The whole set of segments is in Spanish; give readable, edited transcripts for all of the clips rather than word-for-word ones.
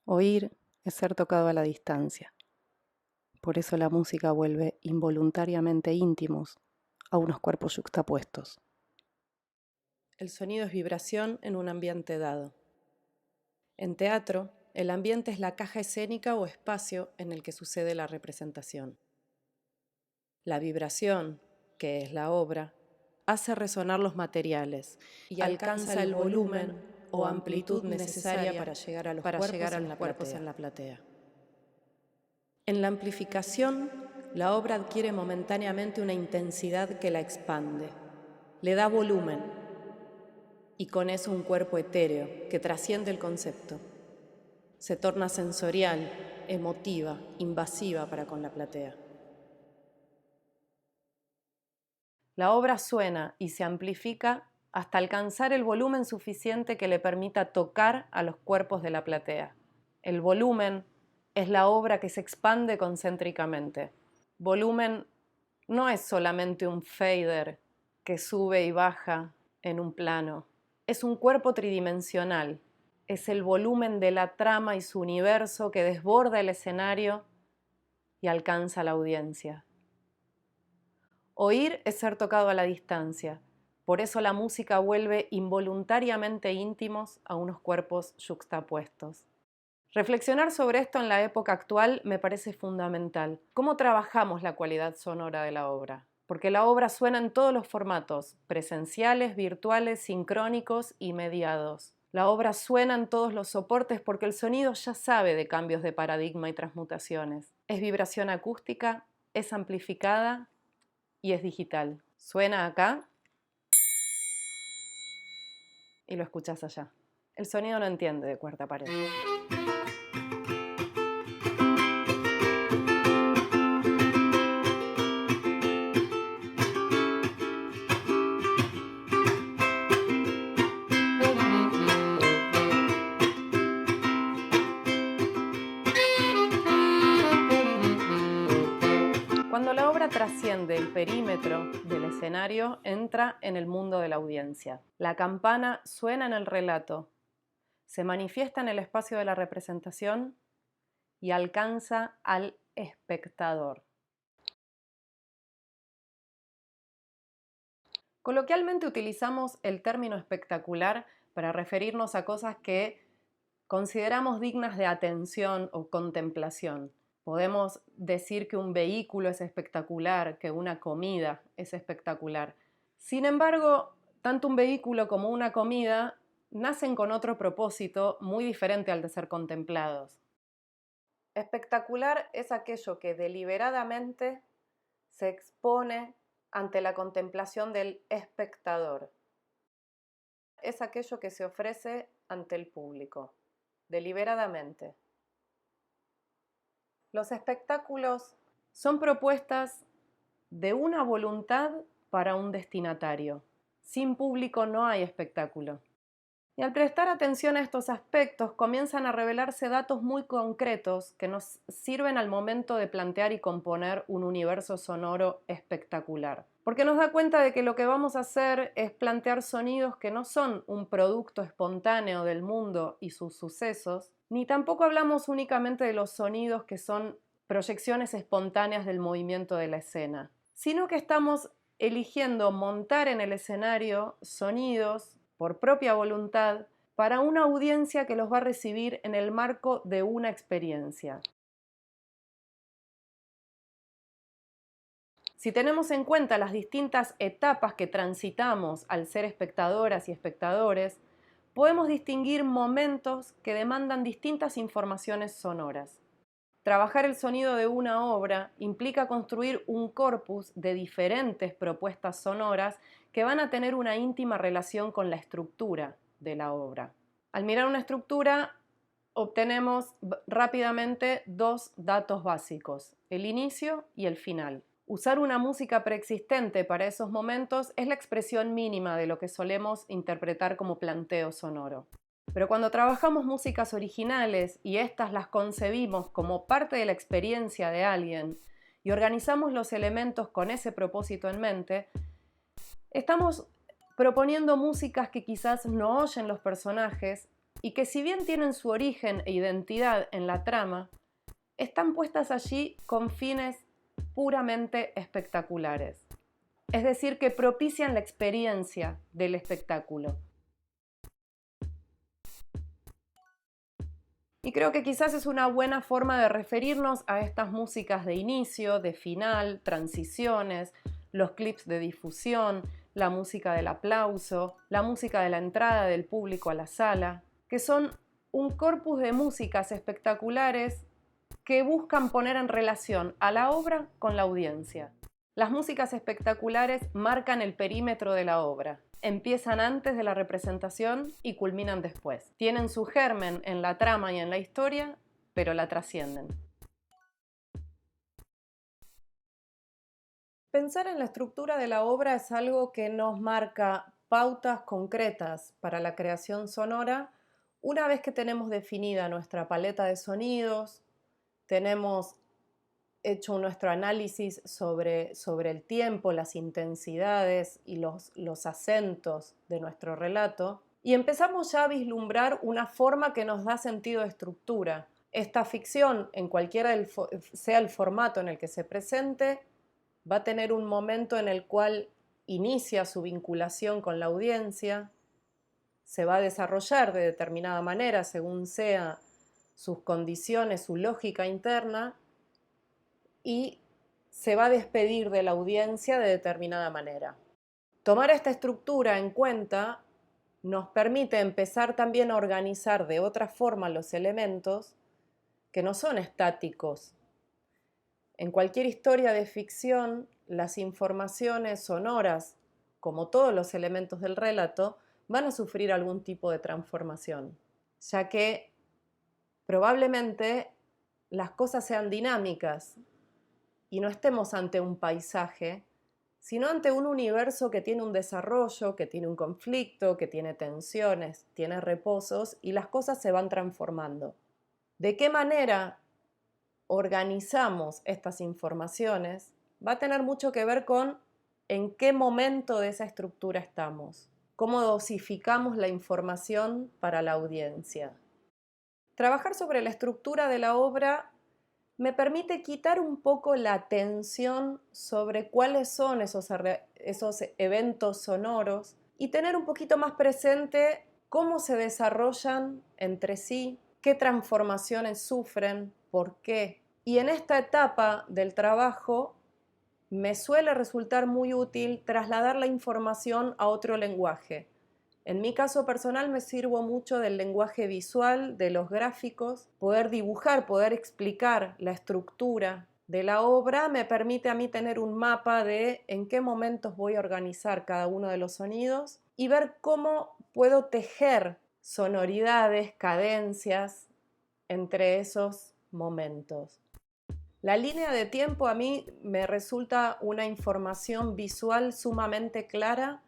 Oír es ser tocado a la distancia. Por eso la música vuelve involuntariamente íntimos a unos cuerpos yuxtapuestos. El sonido es vibración en un ambiente dado. En teatro, el ambiente es la caja escénica o espacio en el que sucede la representación. La vibración, que es la obra, hace resonar los materiales y alcanza el volumen o amplitud necesaria para llegar a los cuerpos en la platea. En la amplificación, la obra adquiere momentáneamente una intensidad que la expande, le da volumen y con eso un cuerpo etéreo que trasciende el concepto. Se torna sensorial, emotiva, invasiva para con la platea. La obra suena y se amplifica hasta alcanzar el volumen suficiente que le permita tocar a los cuerpos de la platea. El volumen es la obra que se expande concéntricamente. Volumen no es solamente un fader que sube y baja en un plano. Es un cuerpo tridimensional. Es el volumen de la trama y su universo que desborda el escenario y alcanza la audiencia. Oír es ser tocado a la distancia. Por eso la música vuelve involuntariamente íntimos a unos cuerpos yuxtapuestos. Reflexionar sobre esto en la época actual me parece fundamental. ¿Cómo trabajamos la cualidad sonora de la obra? Porque la obra suena en todos los formatos, presenciales, virtuales, sincrónicos y mediados. La obra suena en todos los soportes porque el sonido ya sabe de cambios de paradigma y transmutaciones. Es vibración acústica, es amplificada y es digital. Suena acá y lo escuchas allá. El sonido no entiende de cuarta pared. Cuando la obra trasciende el perímetro del escenario, entra en el mundo de la audiencia. La campana suena en el relato, se manifiesta en el espacio de la representación y alcanza al espectador. Coloquialmente utilizamos el término espectacular para referirnos a cosas que consideramos dignas de atención o contemplación. Podemos decir que un vehículo es espectacular, que una comida es espectacular. Sin embargo, tanto un vehículo como una comida nacen con otro propósito muy diferente al de ser contemplados. Espectacular es aquello que deliberadamente se expone ante la contemplación del espectador. Es aquello que se ofrece ante el público, deliberadamente. Los espectáculos son propuestas de una voluntad para un destinatario. Sin público no hay espectáculo. Y al prestar atención a estos aspectos comienzan a revelarse datos muy concretos que nos sirven al momento de plantear y componer un universo sonoro espectacular. Porque nos da cuenta de que lo que vamos a hacer es plantear sonidos que no son un producto espontáneo del mundo y sus sucesos, ni tampoco hablamos únicamente de los sonidos que son proyecciones espontáneas del movimiento de la escena, sino que estamos eligiendo montar en el escenario sonidos por propia voluntad para una audiencia que los va a recibir en el marco de una experiencia. Si tenemos en cuenta las distintas etapas que transitamos al ser espectadoras y espectadores, podemos distinguir momentos que demandan distintas informaciones sonoras. Trabajar el sonido de una obra implica construir un corpus de diferentes propuestas sonoras que van a tener una íntima relación con la estructura de la obra. Al mirar una estructura, obtenemos rápidamente dos datos básicos, el inicio y el final. Usar una música preexistente para esos momentos es la expresión mínima de lo que solemos interpretar como planteo sonoro. Pero cuando trabajamos músicas originales y estas las concebimos como parte de la experiencia de alguien y organizamos los elementos con ese propósito en mente, estamos proponiendo músicas que quizás no oyen los personajes y que si bien tienen su origen e identidad en la trama, están puestas allí con fines puramente espectaculares. Es decir, que propician la experiencia del espectáculo. Y creo que quizás es una buena forma de referirnos a estas músicas de inicio, de final, transiciones, los clips de difusión, la música del aplauso, la música de la entrada del público a la sala, que son un corpus de músicas espectaculares que buscan poner en relación a la obra con la audiencia. Las músicas espectaculares marcan el perímetro de la obra. Empiezan antes de la representación y culminan después. Tienen su germen en la trama y en la historia, pero la trascienden. Pensar en la estructura de la obra es algo que nos marca pautas concretas para la creación sonora una vez que tenemos definida nuestra paleta de sonidos, tenemos hecho nuestro análisis sobre el tiempo, las intensidades y los acentos de nuestro relato, y empezamos ya a vislumbrar una forma que nos da sentido de estructura. Esta ficción, en cualquiera sea el formato en el que se presente, va a tener un momento en el cual inicia su vinculación con la audiencia, se va a desarrollar de determinada manera según sea sus condiciones, su lógica interna, y se va a despedir de la audiencia de determinada manera. Tomar esta estructura en cuenta nos permite empezar también a organizar de otra forma los elementos que no son estáticos. En cualquier historia de ficción, las informaciones sonoras, como todos los elementos del relato, van a sufrir algún tipo de transformación, ya que probablemente las cosas sean dinámicas y no estemos ante un paisaje, sino ante un universo que tiene un desarrollo, que tiene un conflicto, que tiene tensiones, tiene reposos y las cosas se van transformando. ¿De qué manera organizamos estas informaciones? Va a tener mucho que ver con en qué momento de esa estructura estamos, cómo dosificamos la información para la audiencia. Trabajar sobre la estructura de la obra me permite quitar un poco la tensión sobre cuáles son esos eventos sonoros y tener un poquito más presente cómo se desarrollan entre sí, qué transformaciones sufren, por qué. Y en esta etapa del trabajo me suele resultar muy útil trasladar la información a otro lenguaje. En mi caso personal me sirvo mucho del lenguaje visual, de los gráficos. Poder dibujar, poder explicar la estructura de la obra me permite a mí tener un mapa de en qué momentos voy a organizar cada uno de los sonidos y ver cómo puedo tejer sonoridades, cadencias entre esos momentos. La línea de tiempo a mí me resulta una información visual sumamente clara,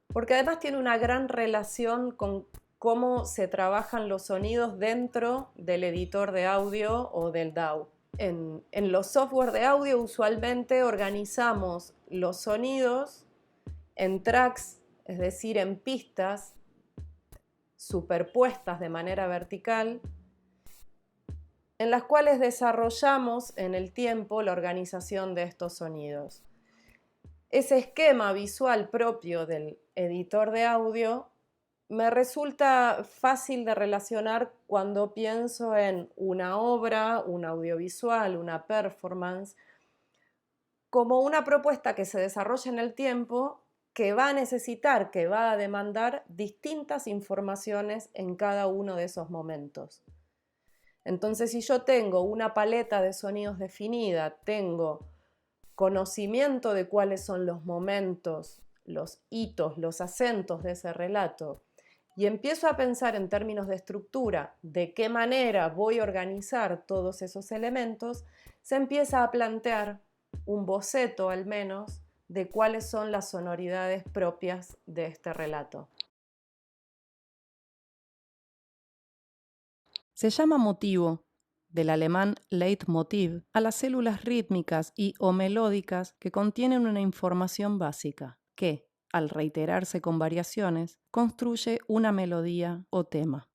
porque además tiene una gran relación con cómo se trabajan los sonidos dentro del editor de audio o del DAW. En los software de audio usualmente organizamos los sonidos en tracks, es decir, en pistas superpuestas de manera vertical, en las cuales desarrollamos en el tiempo la organización de estos sonidos. Ese esquema visual propio del editor de audio me resulta fácil de relacionar cuando pienso en una obra, un audiovisual, una performance, como una propuesta que se desarrolla en el tiempo, que va a necesitar, que va a demandar distintas informaciones en cada uno de esos momentos. Entonces, si yo tengo una paleta de sonidos definida, tengo conocimiento de cuáles son los momentos, los hitos, los acentos de ese relato, y empiezo a pensar en términos de estructura, de qué manera voy a organizar todos esos elementos, se empieza a plantear un boceto al menos de cuáles son las sonoridades propias de este relato. Se llama motivo, del alemán Leitmotiv, a las células rítmicas o melódicas que contienen una información básica, que, al reiterarse con variaciones, construye una melodía o tema.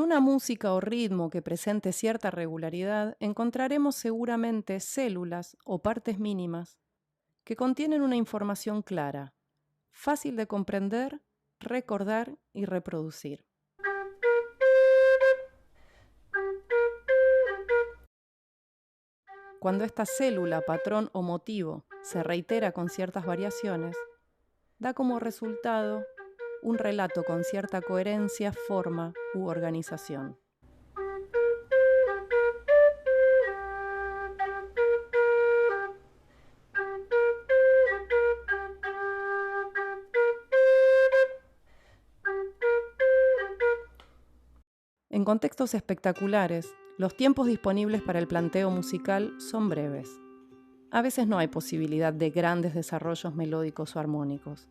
una música o ritmo que presente cierta regularidad, encontraremos seguramente células o partes mínimas que contienen una información clara, fácil de comprender, recordar y reproducir. Cuando esta célula, patrón o motivo se reitera con ciertas variaciones, da como resultado un relato con cierta coherencia, forma u organización. En contextos espectaculares, los tiempos disponibles para el planteo musical son breves. A veces no hay posibilidad de grandes desarrollos melódicos o armónicos,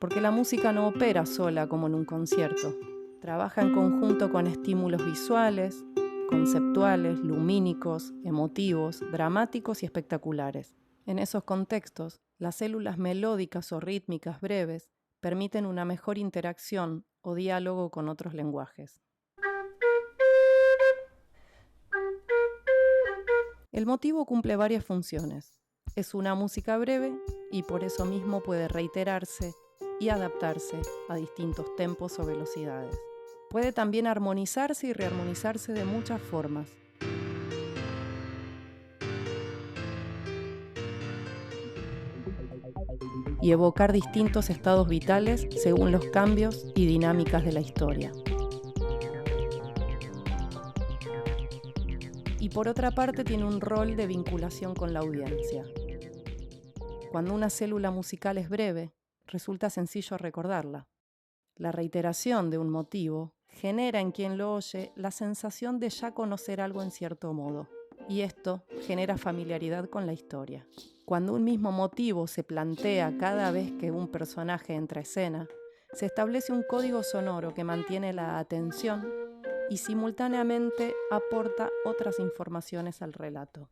porque la música no opera sola como en un concierto. Trabaja en conjunto con estímulos visuales, conceptuales, lumínicos, emotivos, dramáticos y espectaculares. En esos contextos, las células melódicas o rítmicas breves permiten una mejor interacción o diálogo con otros lenguajes. El motivo cumple varias funciones. Es una música breve y por eso mismo puede reiterarse y adaptarse a distintos tempos o velocidades. Puede también armonizarse y rearmonizarse de muchas formas. Y evocar distintos estados vitales según los cambios y dinámicas de la historia. Y por otra parte tiene un rol de vinculación con la audiencia. Cuando una célula musical es breve, resulta sencillo recordarla. La reiteración de un motivo genera en quien lo oye la sensación de ya conocer algo en cierto modo, y esto genera familiaridad con la historia. Cuando un mismo motivo se plantea cada vez que un personaje entra a escena, se establece un código sonoro que mantiene la atención y simultáneamente aporta otras informaciones al relato.